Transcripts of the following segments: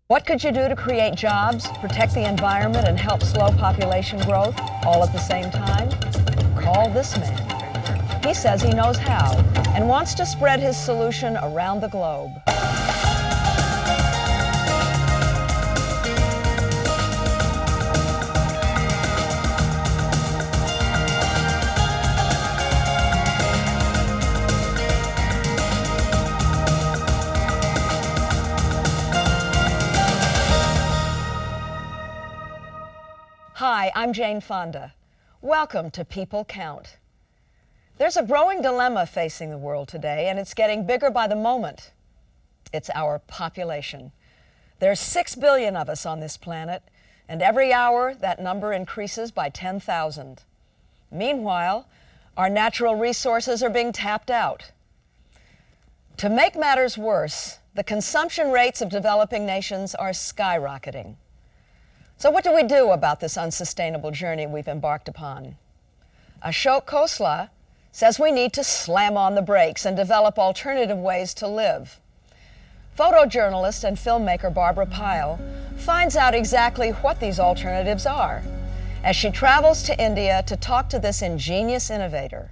What could you do to create jobs, protect the environment, and help slow population growth all at the same time? Call this man. He says he knows how and wants to spread his solution around the globe. Hi, I'm Jane Fonda. Welcome to People Count. There's a growing dilemma facing the world today, and it's getting bigger by the moment. It's our population. There's 6 billion of us on this planet, and every hour that number increases by 10,000. Meanwhile, our natural resources are being tapped out. To make matters worse, the consumption rates of developing nations are skyrocketing. So what do we do about this unsustainable journey we've embarked upon? Ashok Khosla says we need to slam on the brakes and develop alternative ways to live. Photojournalist and filmmaker Barbara Pyle finds out exactly what these alternatives are as she travels to India to talk to this ingenious innovator.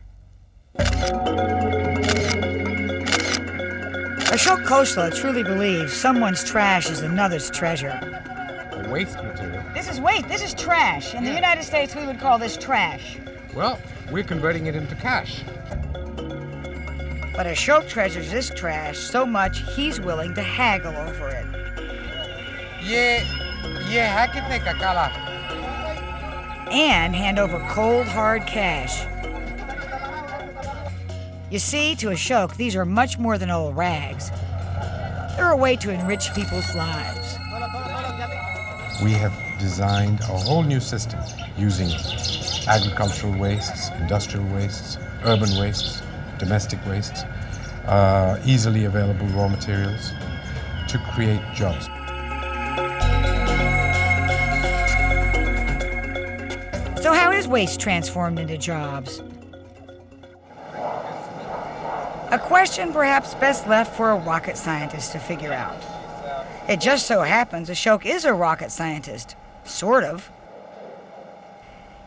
Ashok Khosla truly believes someone's trash is another's treasure. Waste material. This is waste. This is trash. In the United States, we would call this trash. Well, we're converting it into cash. But Ashok treasures this trash so much he's willing to haggle over it. And hand over cold, hard cash. You see, to Ashok, these are much more than old rags. They're a way to enrich people's lives. We have designed a whole new system using agricultural wastes, industrial wastes, urban wastes, domestic wastes, easily available raw materials to create jobs. So how is waste transformed into jobs? A question perhaps best left for a rocket scientist to figure out. It just so happens Ashok is a rocket scientist, sort of.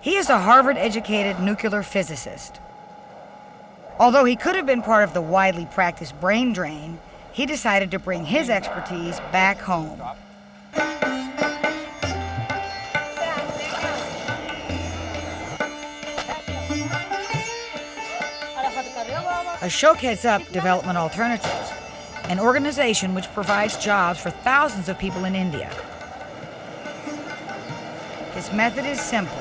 He is a Harvard-educated nuclear physicist. Although he could have been part of the widely practiced brain drain, he decided to bring his expertise back home. Ashok heads up Development Alternatives, an organization which provides jobs for thousands of people in India. His method is simple.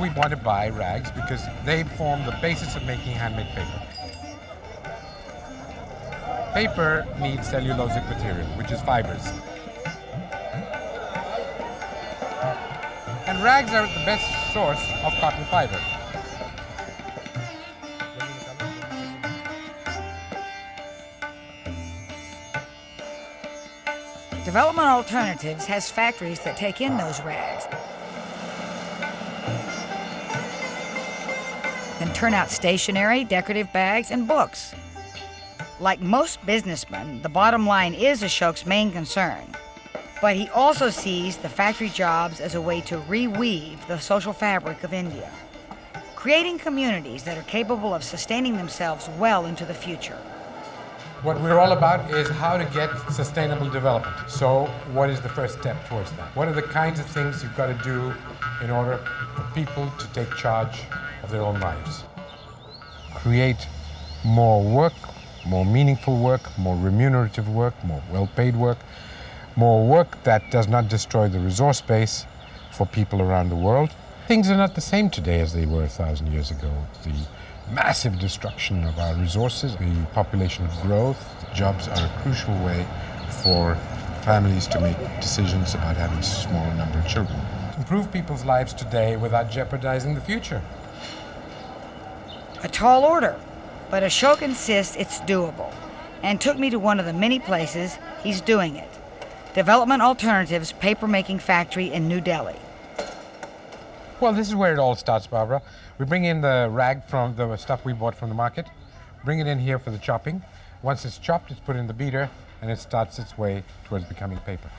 We want to buy rags because they form the basis of making handmade paper. Paper needs cellulosic material, which is fibers. And rags are the best source of cotton fiber. Development Alternatives has factories that take in those rags and turn out stationery, decorative bags, and books. Like most businessmen, the bottom line is Ashok's main concern. But he also sees the factory jobs as a way to reweave the social fabric of India, creating communities that are capable of sustaining themselves well into the future. What we're all about is how to get sustainable development. So what is the first step towards that? What are the kinds of things you've got to do in order for people to take charge of their own lives? Create more work, more meaningful work, more remunerative work, more well-paid work, more work that does not destroy the resource base for people around the world. Things are not the same today as they were 1,000 years ago. The massive destruction of our resources, the population growth. Jobs are a crucial way for families to make decisions about having a small number of children. Improve people's lives today without jeopardizing the future. A tall order, but Ashok insists it's doable and took me to one of the many places he's doing it. Development Alternatives paper-making factory in New Delhi. Well, this is where it all starts, Barbara. We bring in the rag from the stuff we bought from the market, bring it in here for the chopping. Once it's chopped, it's put in the beater, and it starts its way towards becoming paper.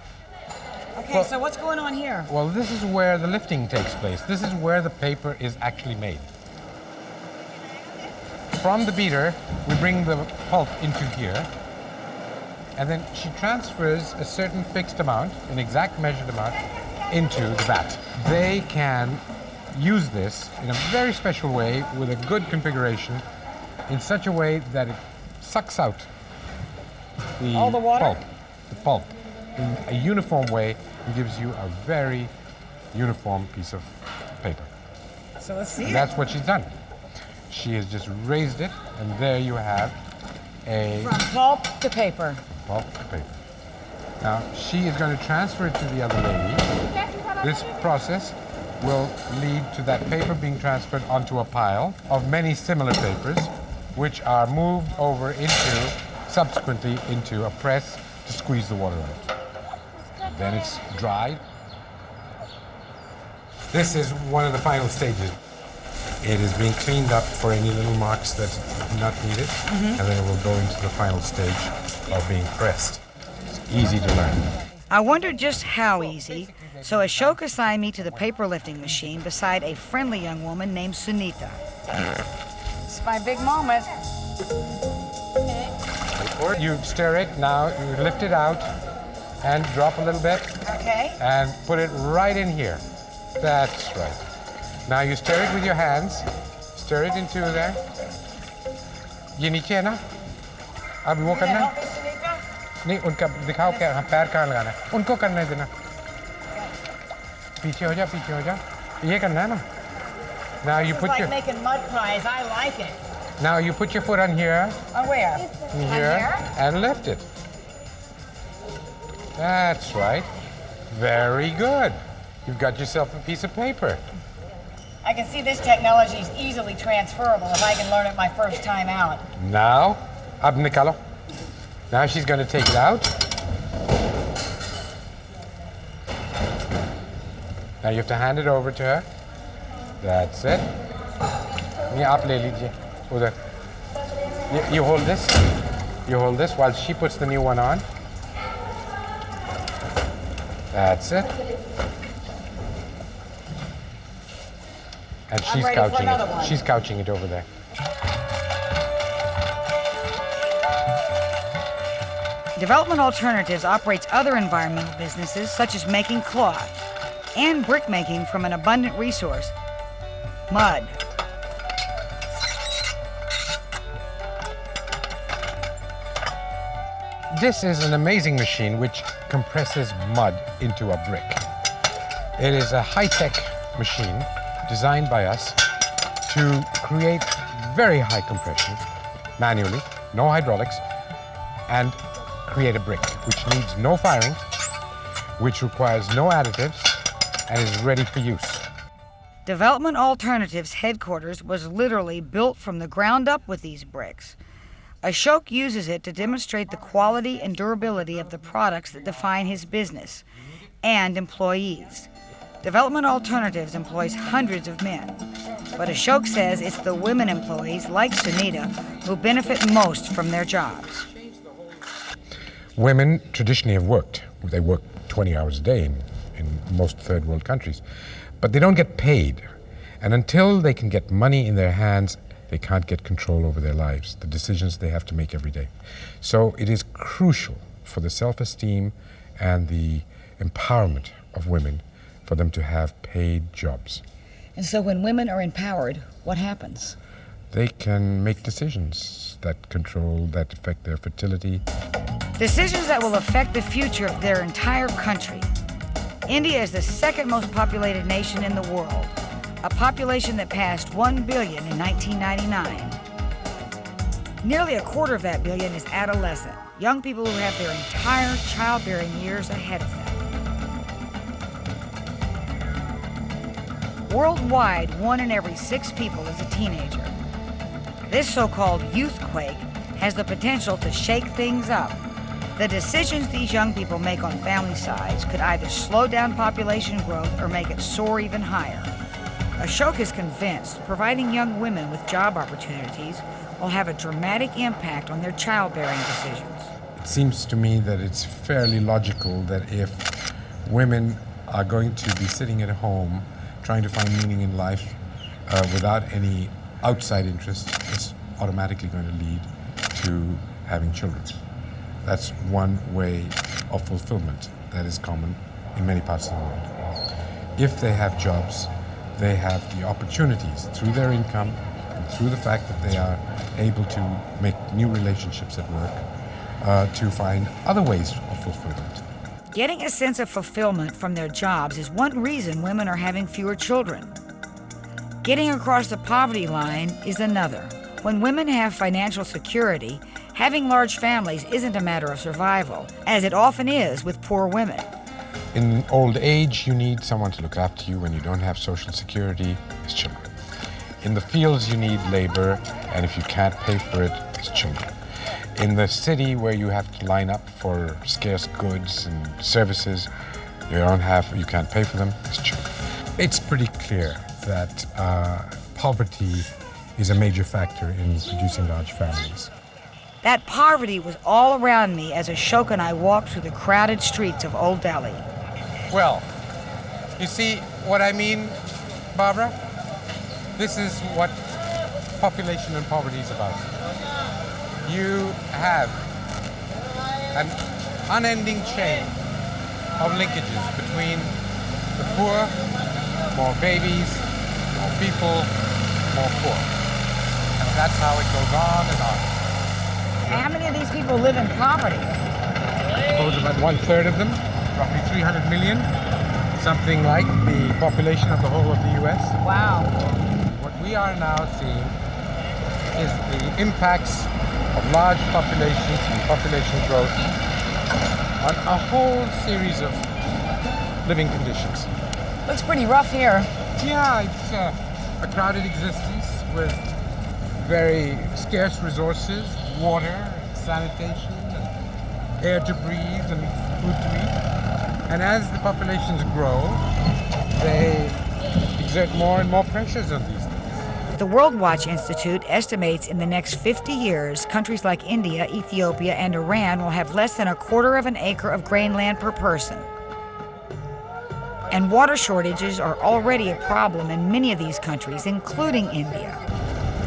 Okay, so what's going on here? Well, this is where the lifting takes place. This is where the paper is actually made. From the beater, we bring the pulp into here, and then she transfers a certain fixed amount, an exact measured amount, into the vat. They can use this in a very special way with a good configuration in such a way that it sucks out All the water? the pulp in a uniform way and gives you a very uniform piece of paper. So let's see And it. that's what she's done. She has just raised it, and there you have a From pulp to paper. pulp paper. Now, she is going to transfer it to the other lady. This process will lead to that paper being transferred onto a pile of many similar papers, which are moved over subsequently into a press to squeeze the water out. Then it's dried. This is one of the final stages. It is being cleaned up for any little marks that are not needed, and then it will go into the final stage of being pressed. It's easy to learn. I wondered just how easy, so Ashok assigned me to the paper lifting machine beside a friendly young woman named Sunita. It's my big moment. You stir it, now you lift it out and drop a little bit Okay. and put it right in here. That's right. Now you stir it with your hands. Stir it into there. ये नीचे है ना? अब वो करना है? नहीं, उनका दिखाओ क्या पैर कहाँ लगाना है? उनको करने देना. पीछे हो जा. ये करना है ना? Now you put your making mud pies. I like it. now you put your foot on here, Oh, where? here, and lift it. That's right. Very good. You've got yourself a piece of paper. I can see this technology is easily transferable if I can learn it my first time out. Now, ab nikalo. Now she's going to take it out. Now you have to hand it over to her. That's it. ये आप ले लीजिए उधर. You hold this. You hold this while she puts the new one on. That's it. And she's ready for couching another it. one. She's couching it over there. Development Alternatives operates other environmental businesses such as making cloth and brick making from an abundant resource, mud. This is an amazing machine which compresses mud into a brick. It is a high-tech machine designed by us to create very high compression manually, no hydraulics, and create a brick which needs no firing, which requires no additives, and is ready for use. Development Alternatives headquarters was literally built from the ground up with these bricks. Ashok uses it to demonstrate the quality and durability of the products that define his business and employees. Development Alternatives employs hundreds of men, but Ashok says it's the women employees like Sunita who benefit most from their jobs. Women traditionally have worked. They work 20 hours a day in most third world countries, but they don't get paid. And until they can get money in their hands, they can't get control over their lives, the decisions they have to make every day. So it is crucial for the self-esteem and the empowerment of women for them to have paid jobs. And so when women are empowered, what happens? They can make decisions that affect their fertility. Decisions that will affect the future of their entire country. India is the second most populated nation in the world, a population that passed 1 billion in 1999. Nearly a quarter of that billion is adolescent, young people who have their entire childbearing years ahead of them. Worldwide, 1 in every 6 people is a teenager. This so-called youthquake has the potential to shake things up. The decisions these young people make on family size could either slow down population growth or make it soar even higher. Ashok is convinced providing young women with job opportunities will have a dramatic impact on their childbearing decisions. seems to me that it's fairly logical that if women are going to be sitting at home trying to find meaning in life without any outside interest, it's automatically going to lead to having children. That's one way of fulfillment that is common in many parts of the world. If they have jobs, they have the opportunities through their income and through the fact that they are able to make new relationships at work to find other ways of fulfillment. Getting a sense of fulfillment from their jobs is one reason women are having fewer children. Getting across the poverty line is another. When women have financial security, having large families isn't a matter of survival, as it often is with poor women. In old age, you need someone to look after you. When you don't have social security, it's children. In the fields, you need labor, and if you can't pay for it, it's children. In the city where you have to line up for scarce goods and services, you can't pay for them, it's children. It's pretty clear that poverty is a major factor in producing large families. That poverty was all around me as Ashok and I walked through the crowded streets of Old Delhi. Well, you see what I mean, Barbara? This is what population and poverty is about. You have an unending chain of linkages between the poor, more babies, more people, more poor. And that's how it goes on and on. And how many of these people live in poverty? I suppose about 1/3 of them, roughly 300 million, something like the population of the whole of the US. Wow. What we are now seeing is the impacts of large populations and population growth on a whole series of living conditions. Looks pretty rough here. Yeah, it's a crowded existence with very scarce resources, water, sanitation, and air to breathe, and food to eat. And as the populations grow, they exert more and more pressures on these things. The World Watch Institute estimates in the next 50 years, countries like India, Ethiopia, and Iran will have less than 1/4 of an acre of grain land per person. And water shortages are already a problem in many of these countries, including India.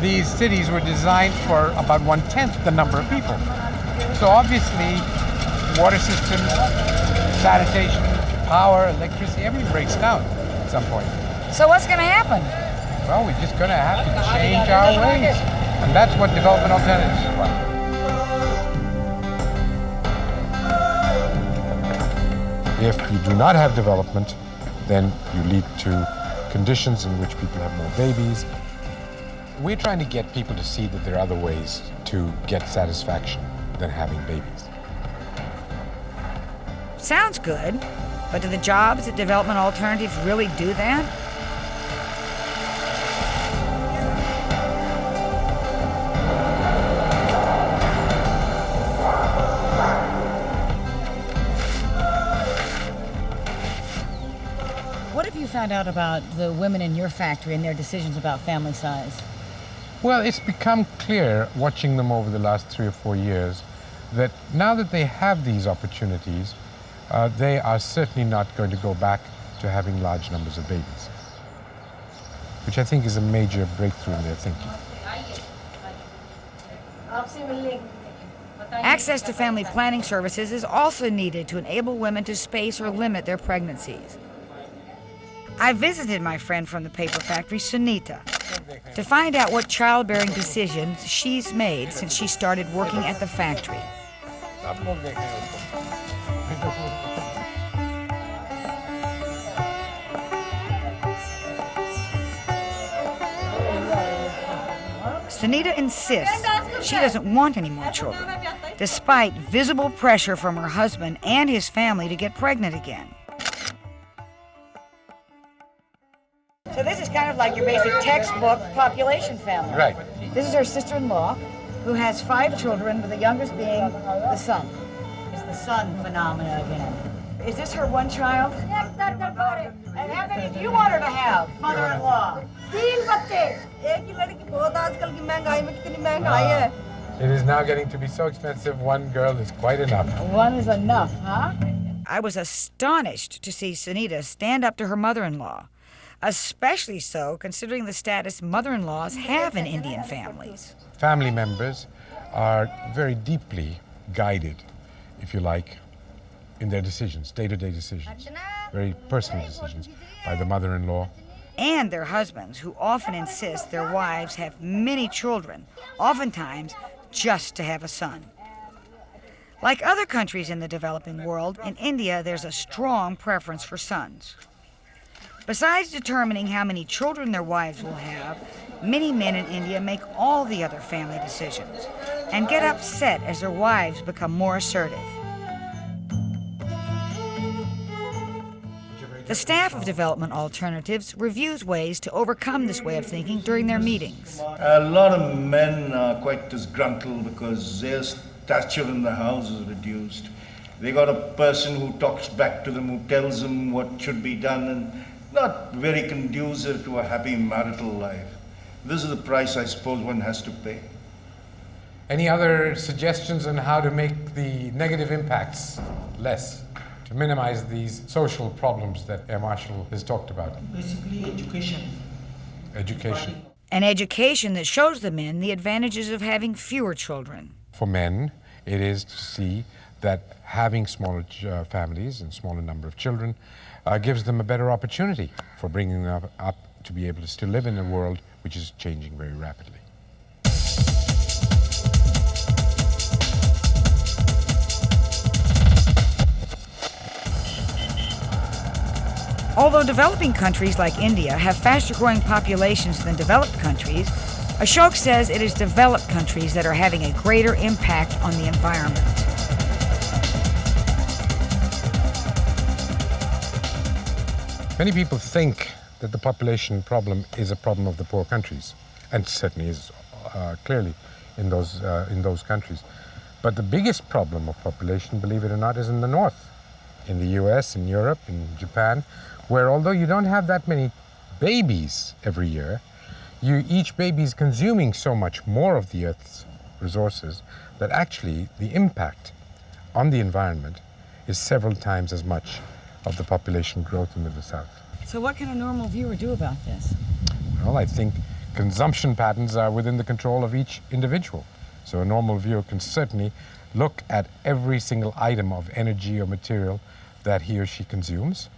These cities were designed for about 1/10 the number of people. So obviously, water systems, sanitation, power, electricity, everything breaks down at some point. So what's going to happen? Well, we're just going to have to change our ways. And that's what development alternatives are about. If you do not have development, then you lead to conditions in which people have more babies. We're trying to get people to see that there are other ways to get satisfaction than having babies. Sounds good, but do the jobs at development alternatives really do that? What have you found out about the women in your factory and their decisions about family size? Well, it's become clear, watching them over the last 3 or 4 years, that now that they have these opportunities, they are certainly not going to go back to having large numbers of babies, which I think is a major breakthrough in their thinking. Access to family planning services is also needed to enable women to space or limit their pregnancies. I visited my friend from the paper factory, Sunita, to find out what childbearing decisions she's made since she started working at the factory. Sunita insists she doesn't want any more children, despite visible pressure from her husband and his family to get pregnant again. So this is kind of like your basic textbook population family. Right. This is her sister-in-law, who has 5 children, with the youngest being the son. It's the son phenomena again. Is this her one child? And how many do you want her to have, mother-in-law? 3 बच्चे एक ही लड़की बहुत आजकल की महंगाई में कितनी महंगाई है It is now getting to be so expensive, one girl is quite enough. One is enough, huh? I was astonished to see Sunita stand up to her mother-in-law, especially so considering the status mother-in-laws have in Indian families. Family members are very deeply guided, if you like, in their decisions, day-to-day decisions, very personal decisions, by the mother-in-law. And their husbands, who often insist their wives have many children, oftentimes just to have a son. Like other countries in the developing world, in India there's a strong preference for sons. Besides determining how many children their wives will have, many men in India make all the other family decisions and get upset as their wives become more assertive. The staff of Development Alternatives reviews ways to overcome this way of thinking during their meetings. A lot of men are quite disgruntled because their stature in the house is reduced. They got a person who talks back to them, who tells them what should be done, and not very conducive to a happy marital life. This is the price I suppose one has to pay. Any other suggestions on how to make the negative impacts less, to minimize these social problems that Air Marshal has talked about? Basically, education. Education. An education that shows the men the advantages of having fewer children. For men, it is to see that having smaller families and smaller number of children gives them a better opportunity for bringing them up to be able to still live in a world which is changing very rapidly. Although developing countries like India have faster growing populations than developed countries, Ashok says it is developed countries that are having a greater impact on the environment. Many people think that the population problem is a problem of the poor countries, and certainly is clearly in those countries. But the biggest problem of population, believe it or not, is in the north, in the US, in Europe, in Japan, where although you don't have that many babies every year, each baby is consuming so much more of the Earth's resources that actually the impact on the environment is several times as much of the population growth in the south. So what can a normal viewer do about this? Well, I think consumption patterns are within the control of each individual. So a normal viewer can certainly look at every single item of energy or material that he or she consumes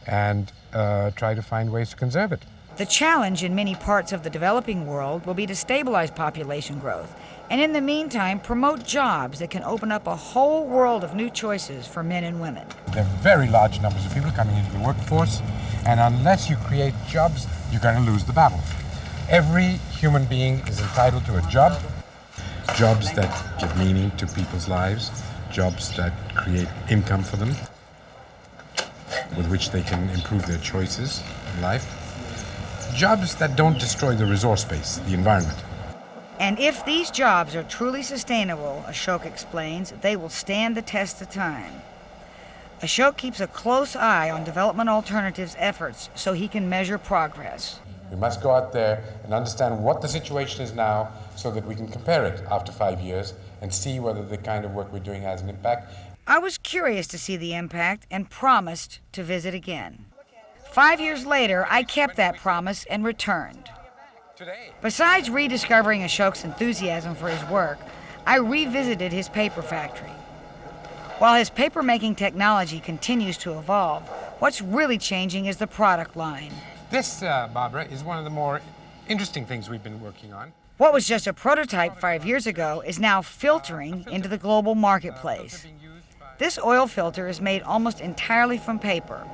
and try to find ways to conserve it. The challenge in many parts of the developing world will be to stabilize population growth, and in the meantime, promote jobs that can open up a whole world of new choices for men and women. There are very large numbers of people coming into the workforce, and unless you create jobs, you're going to lose the battle. Every human being is entitled to a job, jobs that give meaning to people's lives, jobs that create income for them, with which they can improve their choices in life. Jobs that don't destroy the resource base, the environment. And if these jobs are truly sustainable, Ashok explains, they will stand the test of time. Ashok keeps a close eye on Development Alternatives' efforts so he can measure progress. We must go out there and understand what the situation is now so that we can compare it after 5 years and see whether the kind of work we're doing has an impact. I was curious to see the impact and promised to visit again. 5 years later, I kept that promise and returned. Besides rediscovering Ashok's enthusiasm for his work, I revisited his paper factory. While his paper-making technology continues to evolve, what's really changing is the product line. This, Barbara, is one of the more interesting things we've been working on. What was just a prototype 5 years ago is now filtering into the global marketplace. This oil filter is made almost entirely from paper,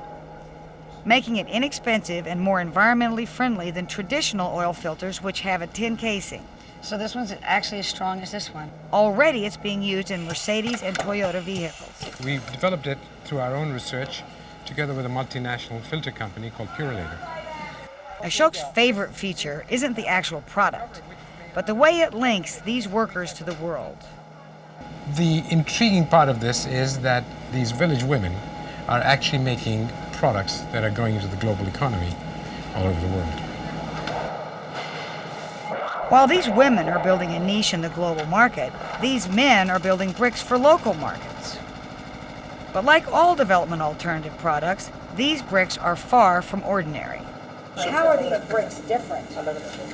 making it inexpensive and more environmentally friendly than traditional oil filters which have a tin casing. So this one's actually as strong as this one. Already it's being used in Mercedes and Toyota vehicles. We've developed it through our own research together with a multinational filter company called Purelator. Ashok's favorite feature isn't the actual product, but the way it links these workers to the world. The intriguing part of this is that these village women are actually making products that are going into the global economy all over the world. While these women are building a niche in the global market, these men are building bricks for local markets. But like all development alternative products, these bricks are far from ordinary. How are these bricks different?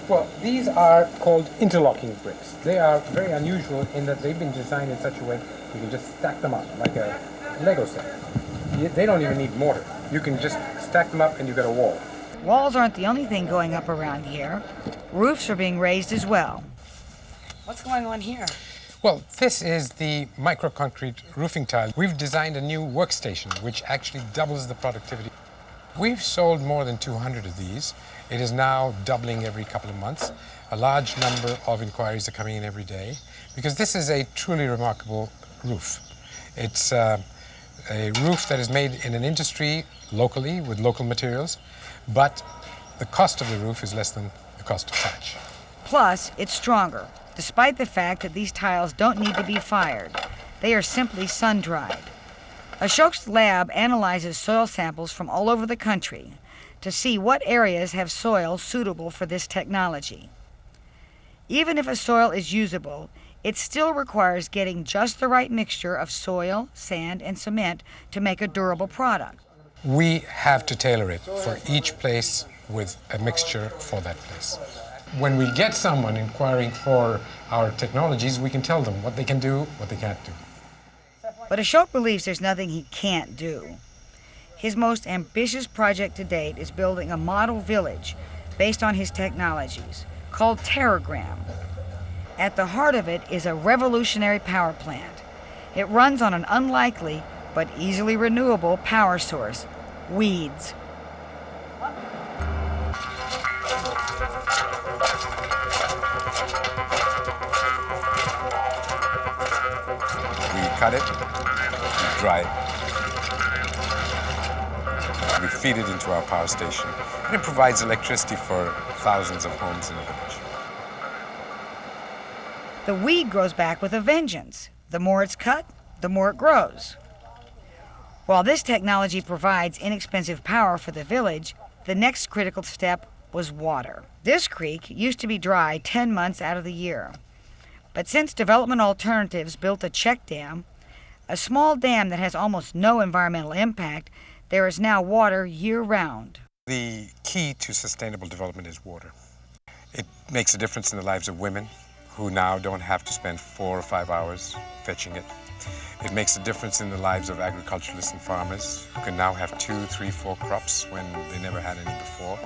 Well, these are called interlocking bricks. They are very unusual in that they've been designed in such a way you can just stack them up like a Lego set. They don't even need mortar. You can just stack them up and you get a wall. Walls aren't the only thing going up around here. Roofs are being raised as well. What's going on here? Well, this is the microconcrete roofing tile. We've designed a new workstation which actually doubles the productivity. We've sold more than 200 of these. It is now doubling every couple of months. A large number of inquiries are coming in every day because this is a truly remarkable roof. It's a roof that is made in an industry locally with local materials, but the cost of the roof is less than the cost of thatch. Plus, it's stronger, despite the fact that these tiles don't need to be fired. They are simply sun-dried. Ashok's lab analyzes soil samples from all over the country to see what areas have soil suitable for this technology. Even if a soil is usable, it still requires getting just the right mixture of soil, sand, and cement to make a durable product. We have to tailor it for each place with a mixture for that place. When we get someone inquiring for our technologies, we can tell them what they can do, what they can't do. But Ashok believes there's nothing he can't do. His most ambitious project to date is building a model village based on his technologies, called Terragram. At the heart of it is a revolutionary power plant. It runs on an unlikely but easily renewable power source, weeds. We cut it, we dry it, we feed it into our power station, and it provides electricity for thousands of homes in the village. The weed grows back with a vengeance. The more it's cut, the more it grows. While this technology provides inexpensive power for the village, the next critical step was water. This creek used to be dry 10 months out of the year. But since Development Alternatives built a check dam, a small dam that has almost no environmental impact, there is now water year-round. The key to sustainable development is water. It makes a difference in the lives of women who now don't have to spend 4 or 5 hours fetching it. It makes a difference in the lives of agriculturalists and farmers who can now have 2, 3, 4 crops when they never had any before.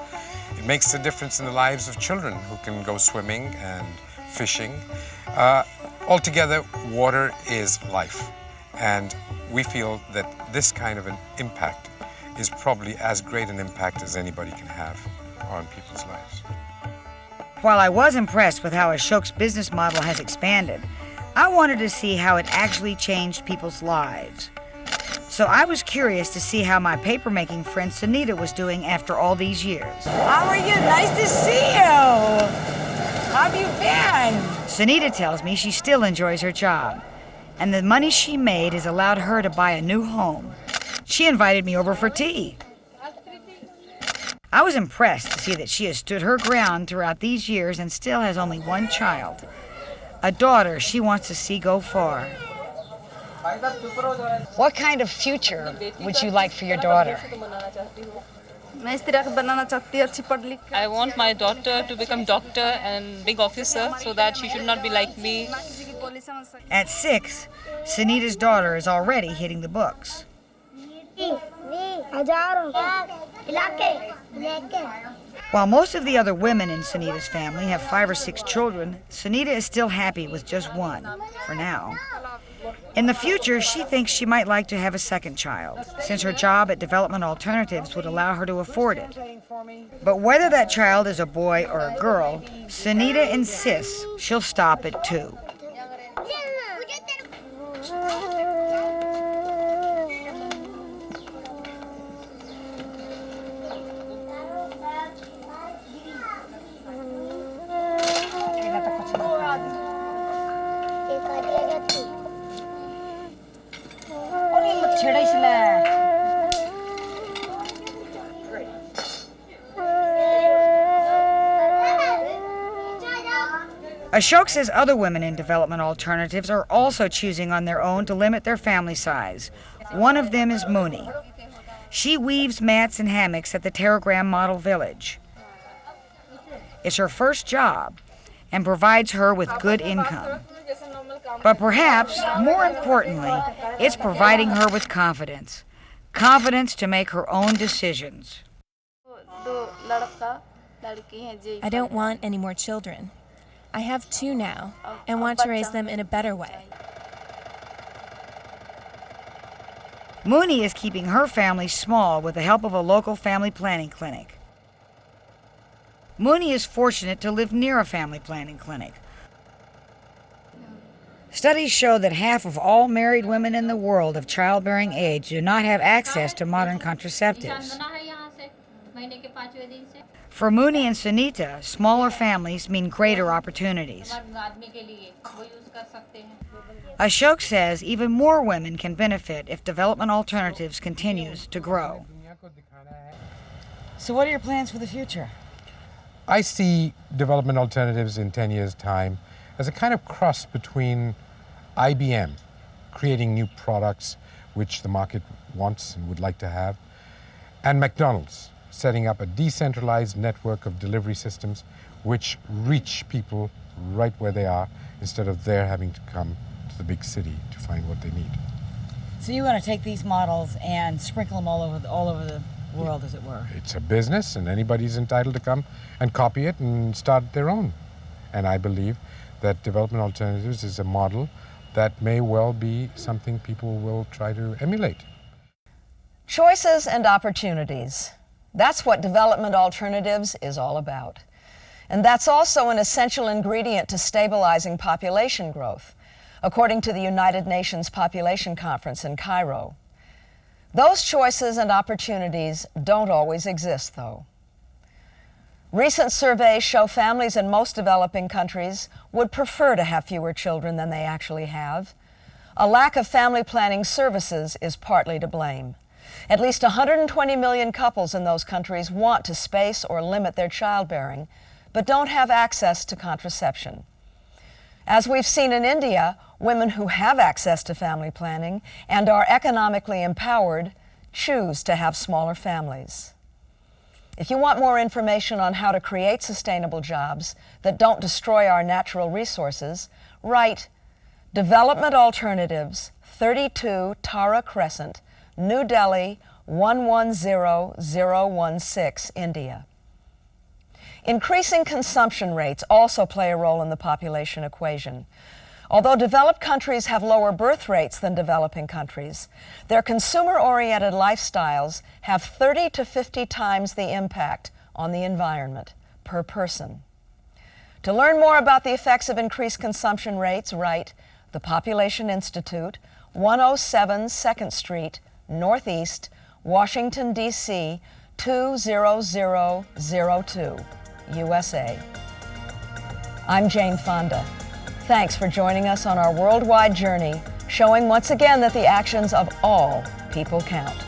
It makes a difference in the lives of children who can go swimming and fishing. Altogether, water is life. And we feel that this kind of an impact is probably as great an impact as anybody can have on people's lives. While I was impressed with how Ashok's business model has expanded, I wanted to see how it actually changed people's lives. So I was curious to see how my paper-making friend Sunita was doing after all these years. How are you? Nice to see you. How have you been? Sunita tells me she still enjoys her job, and the money she made has allowed her to buy a new home. She invited me over for tea. I was impressed to see that she has stood her ground throughout these years and still has only one child, a daughter she wants to see go far. What kind of future would you like for your daughter? I want my daughter to become doctor and big officer so that she should not be like me. At 6, Sunita's daughter is already hitting the books. While most of the other women in Sunita's family have 5 or 6 children, Sunita is still happy with just one, for now. In the future, she thinks she might like to have a second child, since her job at Development Alternatives would allow her to afford it. But whether that child is a boy or a girl, Sunita insists she'll stop at 2. Ashok says other women in development alternatives are also choosing on their own to limit their family size. One of them is Muni. She weaves mats and hammocks at the Terragram Model Village. It's her first job and provides her with good income. But perhaps, more importantly, it's providing her with confidence. Confidence to make her own decisions. I don't want any more children. I have 2 now and want to raise them in a better way. Muni is keeping her family small with the help of a local family planning clinic. Muni is fortunate to live near a family planning clinic. Studies show that half of all married women in the world of childbearing age do not have access to modern contraceptives. For Muni and Sunita, smaller families mean greater opportunities. Ashok says even more women can benefit if development alternatives continues to grow. So what are your plans for the future? I see development alternatives in 10 years' time as a kind of cross between IBM, creating new products which the market wants and would like to have, and McDonald's, setting up a decentralized network of delivery systems which reach people right where they are instead of their having to come to the big city to find what they need. So you want to take these models and sprinkle them all over the world, as it were? It's a business, and anybody's entitled to come and copy it and start their own. And I believe that development alternatives is a model that may well be something people will try to emulate. Choices and opportunities. That's what development alternatives is all about. And that's also an essential ingredient to stabilizing population growth, according to the United Nations Population Conference in Cairo. Those choices and opportunities don't always exist, though. Recent surveys show families in most developing countries would prefer to have fewer children than they actually have. A lack of family planning services is partly to blame. At least 120 million couples in those countries want to space or limit their childbearing, but don't have access to contraception. As we've seen in India, women who have access to family planning and are economically empowered choose to have smaller families. If you want more information on how to create sustainable jobs that don't destroy our natural resources, write Development Alternatives, 32 Tara Crescent, New Delhi, 110016, India. Increasing consumption rates also play a role in the population equation. Although developed countries have lower birth rates than developing countries, their consumer-oriented lifestyles have 30 to 50 times the impact on the environment per person. To learn more about the effects of increased consumption rates, write The Population Institute, 107 2nd Street, Northeast, Washington, D.C., 20002, USA. I'm Jane Fonda. Thanks for joining us on our worldwide journey, showing once again that the actions of all people count.